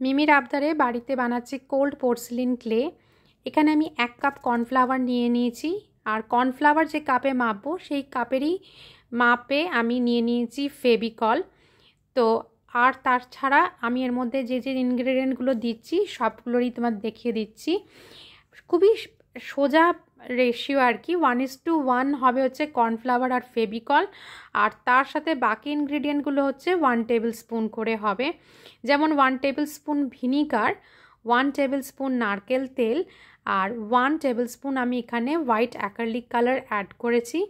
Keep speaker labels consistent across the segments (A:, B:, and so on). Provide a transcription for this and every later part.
A: মিমির আবদারে বাড়িতে বানাচ্ছি কোল্ড পোর্সিলিন ক্লে। এখানে আমি 1 কাপ কর্নফ্লাওয়ার নিয়ে নিয়েছি, আর কর্নফ্লাওয়ার যে কাপে মাপবো সেই কাপেরই মাপে আমি নিয়ে নিয়েছি ফেভিকল। তো আর তাছাড়া আমি এর মধ্যে যে যে ইনগ্রেডিয়েন্টগুলো দিচ্ছি সবগুলোরই তোমার দেখিয়ে দিচ্ছি। খুবই সোজা রেশিও আর কি, 1:1 হবে হচ্ছে কর্নফ্লাওয়ার আর ফেভিকল, আর তার সাথে বাকি ইনগ্রেডিয়েন্টগুলো হচ্ছে 1 টেবিল স্পুন করে হবে। যেমন 1 table spoon vinegar, 1 table spoon নারকেল তেল, আর 1 টেবিল স্পুন আমি এখানে হোয়াইট অ্যাক্রিলিক কালার অ্যাড করেছি।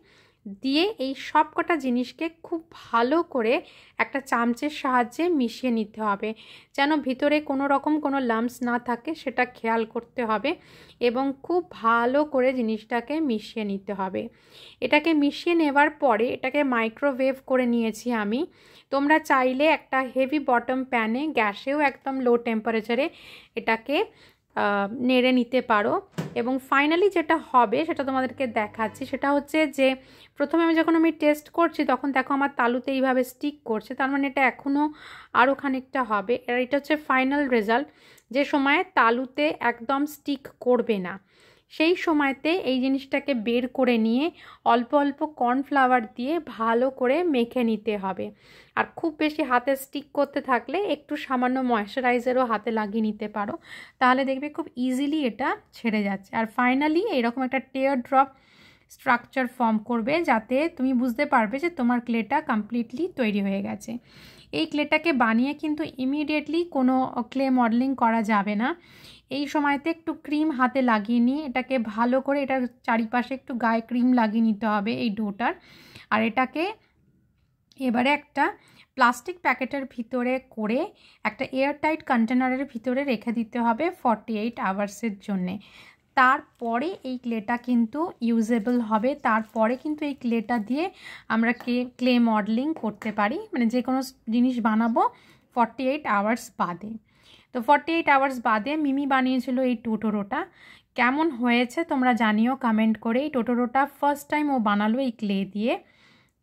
A: দিয়ে এই সব কটা জিনিসকে খুব ভালো করে একটা চামচের সাহায্যে মিশিয়ে নিতে হবে, যেন ভিতরে কোনো রকম কোনো লাম্পস না থাকে সেটা খেয়াল করতে হবে, এবং খুব ভালো করে জিনিসটাকে মিশিয়ে নিতে হবে। এটাকে মিশিয়ে নেবার পরে এটাকে মাইক্রোওয়েভ করে নিয়েছি আমি। তোমরা চাইলে একটা হেভি বটম প্যানে গ্যাসেও একদম লো টেম্পারেচারে এটাকে নেড়ে নিতে পারো। এবং ফাইনালি যেটা হবে সেটা তোমাদেরকে দেখাচ্ছি। সেটা হচ্ছে যে প্রথমে যখন আমি টেস্ট করছি তখন দেখো আমার তালুতে এইভাবে স্টিক করছে, তার মানে এটা এখনও আরও খানিকটা হবে। আর এটা হচ্ছে ফাইনাল রেজাল্ট, যে সময় তালুতে একদম স্টিক করবে না সেই সময়তে এই জিনিসটাকে বের করে নিয়ে অল্প অল্প কর্নফ্লাওয়ার দিয়ে ভালো করে মেখে নিতে হবে। আর খুব বেশি হাতে স্টিক করতে থাকলে একটু সামান্য ময়শ্চারাইজারও হাতে লাগিয়ে নিতে পারো, তাহলে দেখবে খুব ইজিলি এটা ছেড়ে যাচ্ছে। আর ফাইনালি এরকম একটা টিয়ার ড্রপ স্ট্রাকচার ফর্ম করবে, যাতে তুমি বুঝতে পারবে যে তোমার ক্লেটা কমপ্লিটলি তৈরি হয়ে গেছে। এই ক্লেটাকে বানিয়ে কিন্তু ইমিডিয়েটলি কোনো ক্লে মডেলিং করা যাবে না। এই সময়তে একটু ক্রিম হাতে লাগিয়ে নিয়ে এটাকে ভালো করে এটার চারিপাশে একটু গায়ে ক্রিম লাগিয়ে নিতে হবে এই ডোটার। আর এটাকে এবারে একটা প্লাস্টিক প্যাকেটের ভিতরে করে একটা এয়ারটাইট কন্টেনারের ভিতরে রেখে দিতে হবে 48 আওয়ার্সের জন্যে। তারপরে এই ক্লেটা কিন্তু ইউজেবল হবে। তারপরে কিন্তু এই ক্লেটা দিয়ে আমরা ক্লে মডেলিং করতে পারি, মানে যে কোনো জিনিস বানাবো 48 আওয়ার্স বাদে। তো 48 আওয়ার্স বাদে মিমি বানিয়েছিল এই টোটোরোটা। কেমন হয়েছে তোমরা জানিও কমেন্ট করে। এই টোটোরোটা ফার্স্ট টাইম ও বানালো এই ক্লে দিয়ে।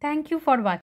A: Thank you for watching.